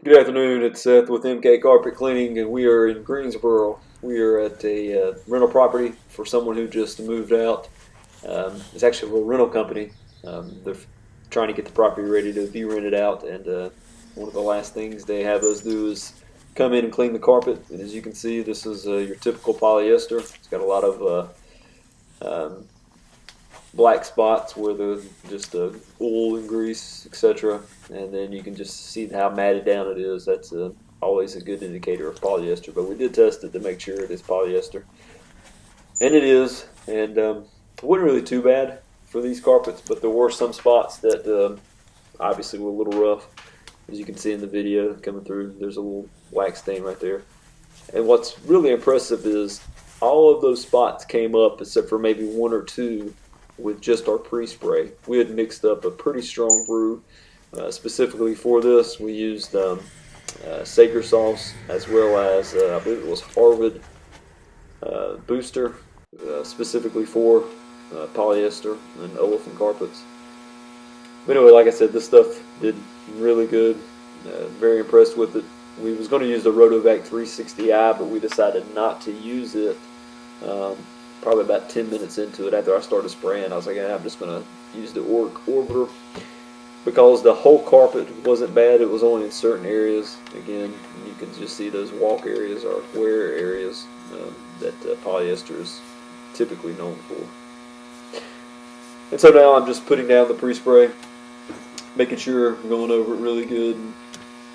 Good afternoon, it's Seth with MK Carpet Cleaning, and we are in Greensboro. We are at a rental property for someone who just moved out. It's actually a rental company. They're trying to get the property ready to be rented out, and one of the last things they have us do is come in and clean the carpet. And as you can see, this is your typical polyester. It's got a lot of um, black spots where the just oil and grease, etc. And then you can just see how matted down it is. That's always a good indicator of polyester. But we did test it to make sure it is polyester, and it is. And it wasn't really too bad for these carpets, but there were some spots that obviously were a little rough. As you can see in the video coming through, there's a little wax stain right there. And what's really impressive is all of those spots came up except for maybe one or two with just our pre-spray. We had mixed up a pretty strong brew specifically for this. We used Sager sauce as well as I believe it was Harvard Booster specifically for polyester and olefin carpets. But anyway, like I said, this stuff did really good. Very impressed with it. We was going to use the Rotovac 360i, but we decided not to use it. Probably about 10 minutes into it, after I started spraying, I was like, I'm just going to use the Orbiter because the whole carpet wasn't bad. It was only in certain areas. Again, you can just see those walk areas or wear areas that polyester is typically known for. And so now I'm just putting down the pre-spray, making sure I'm going over it really good, and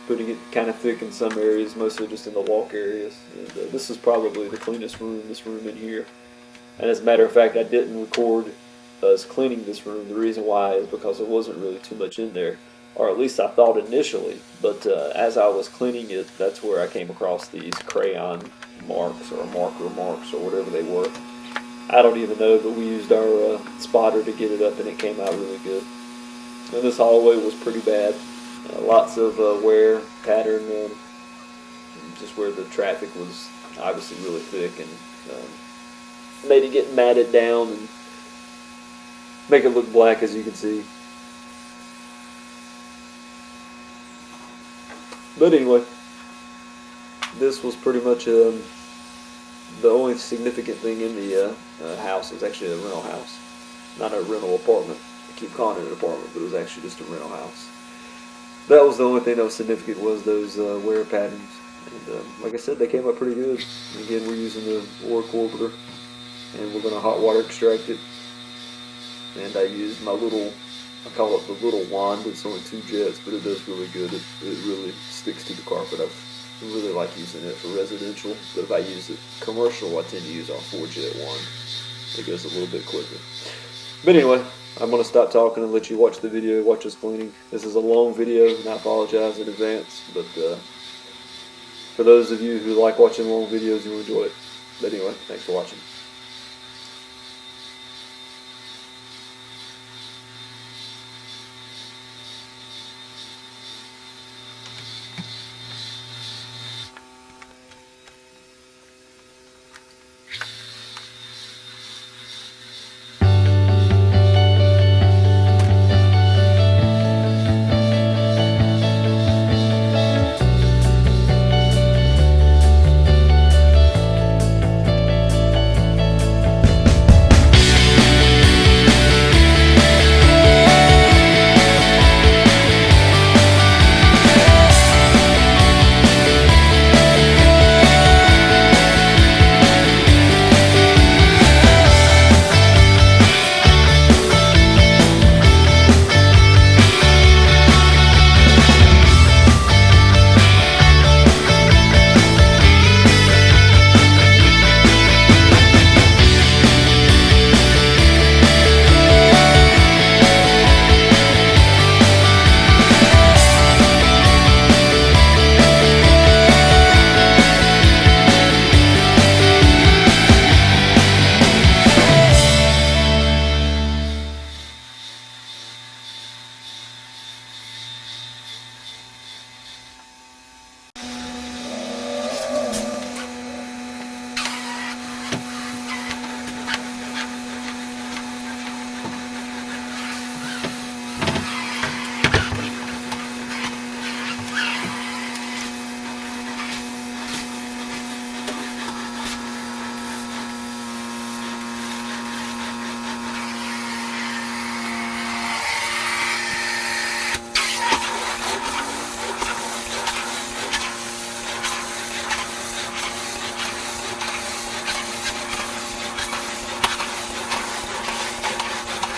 putting it kind of thick in some areas, mostly just in the walk areas. And this is probably the cleanest room, this room in here. And as a matter of fact, I didn't record us cleaning this room. The reason why is because there wasn't really too much in there, or at least I thought initially. But as I was cleaning it, that's where I came across these crayon marks or marker marks or whatever they were. I don't even know, but we used our spotter to get it up, and it came out really good. And this hallway was pretty bad. Lots of wear pattern, just where the traffic was obviously really thick, and made it get matted down and make it look black, as you can see. But anyway, this was pretty much the only significant thing in the house. It was actually a rental house, not a rental apartment. I keep calling it an apartment, but it was actually just a rental house. That was the only thing that was significant, was those wear patterns. And like I said, they came up pretty good. And again, we're using the Orbiter, and we're going to hot water extract it. And I used my little, I call it the little wand. It's only 2 jets, but it does really good. It really sticks to the carpet. I really like using it for residential, but if I use it commercial, I tend to use our 4-jet wand. It goes a little bit quicker. But anyway, I'm going to stop talking and let you watch the video, watch us cleaning. This is a long video, and I apologize in advance, but for those of you who like watching long videos, you'll enjoy it. But anyway, thanks for watching.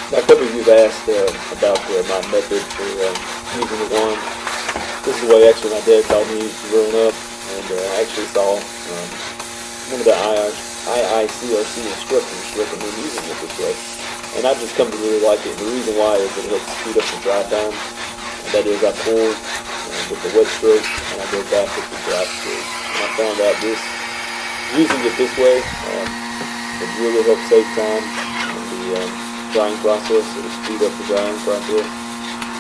Now, a couple of you have asked about my method for using the wand. This is the way actually my dad taught me growing up, and I actually saw one of the IICRC instructors recommend using it this way. And I've just come to really like it. The reason why is that it helps speed up the dry time. And that is I pull with the wet stroke and I go back with the dry stroke. And I found out using it this way, it really helps save time in the drying process. It'll speed up the drying process.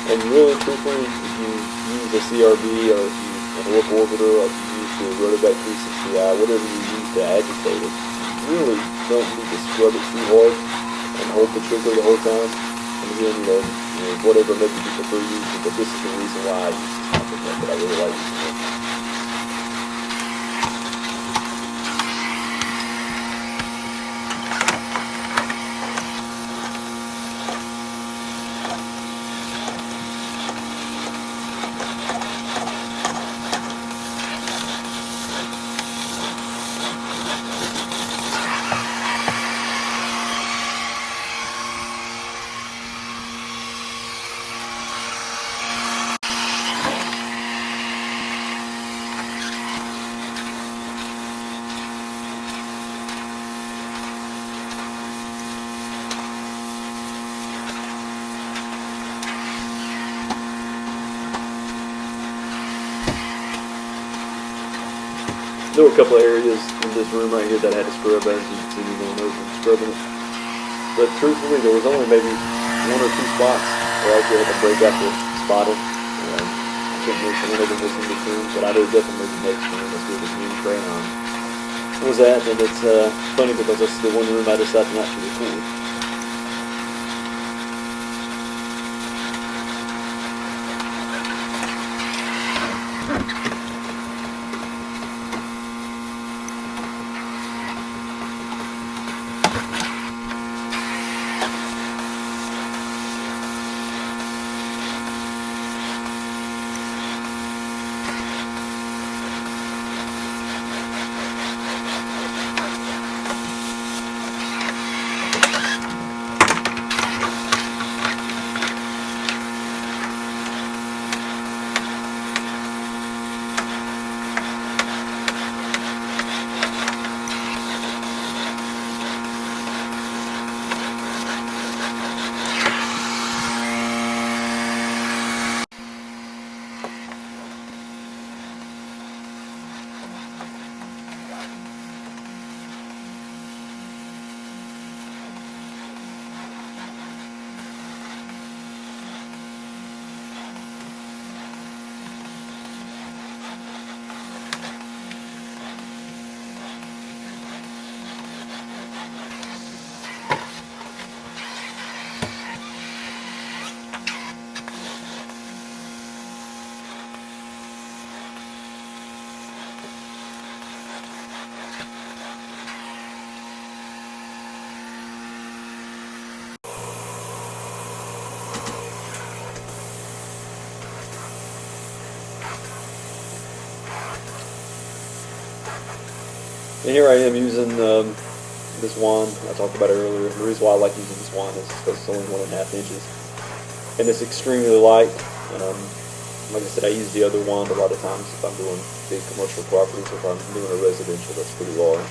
And really, truthfully, if you use a CRB or if you an Orc Orbiter or if you use the Rotovac 360i, whatever you use to agitate it, you really don't need to scrub it too hard and hold the trigger the whole time. And again, whatever method you prefer using, but this is the reason why I use this type of method. I really like using it. There were a couple of areas in this room right here that I had to scrub, as you can see me going over and scrubbing it. But truthfully, there was only maybe one or two spots where I actually had to break out the spotter. I couldn't mention one of them was in this room, but I know definitely the next room was with the green crayon. What was that? And it's funny because this is the one room I decided not to record. And here I am using this wand I talked about earlier. The reason why I like using this wand is because it's only 1.5 inches. And it's extremely light. Like I said, I use the other wand a lot of times if I'm doing big commercial properties, if I'm doing a residential that's pretty large.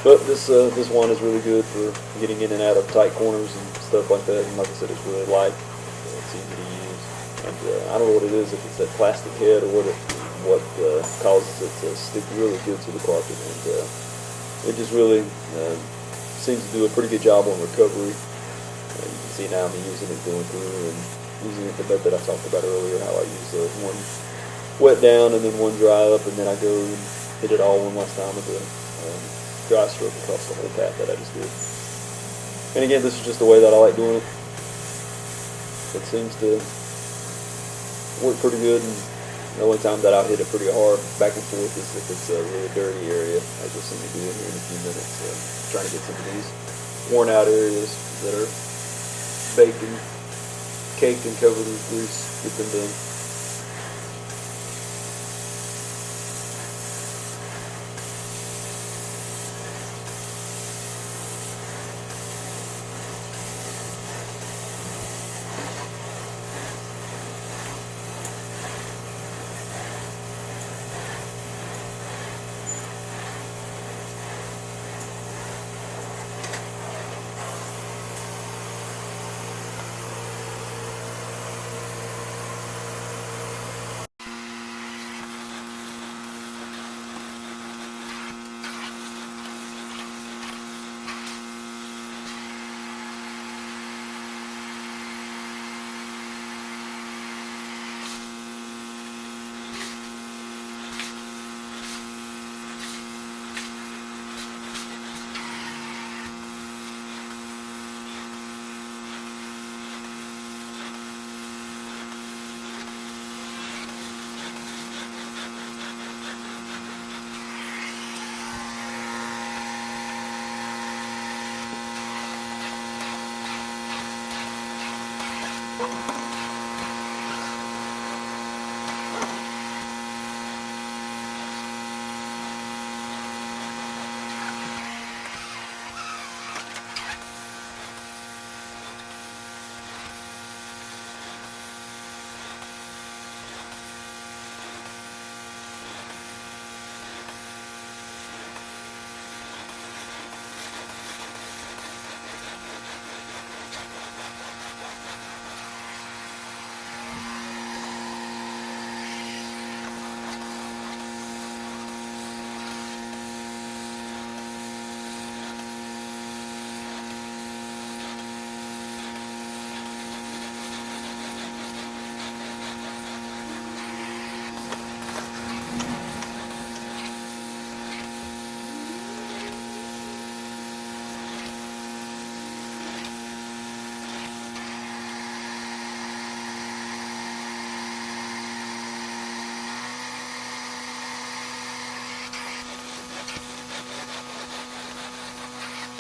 But this wand is really good for getting in and out of tight corners and stuff like that. And like I said, it's really light. It's easy to use. And I don't know what it is, if it's that plastic head or what causes it to stick really good to the carpet, and it just really seems to do a pretty good job on recovery. You can see now me using it going through and using it the method I talked about earlier, how I use one wet down and then one dry up, and then I go and hit it all one last time with the dry stroke across the whole path that I just did. And again, this is just the way that I like doing it. It seems to work pretty good, and the only time that I'll hit it pretty hard back and forth is if it's a really dirty area, as you'll see me do here in a few minutes. Trying to get some of these worn out areas that are baked and caked and covered with grease, get them done.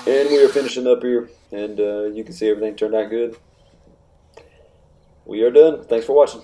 And we are finishing up here, and you can see everything turned out good. We are done. Thanks for watching.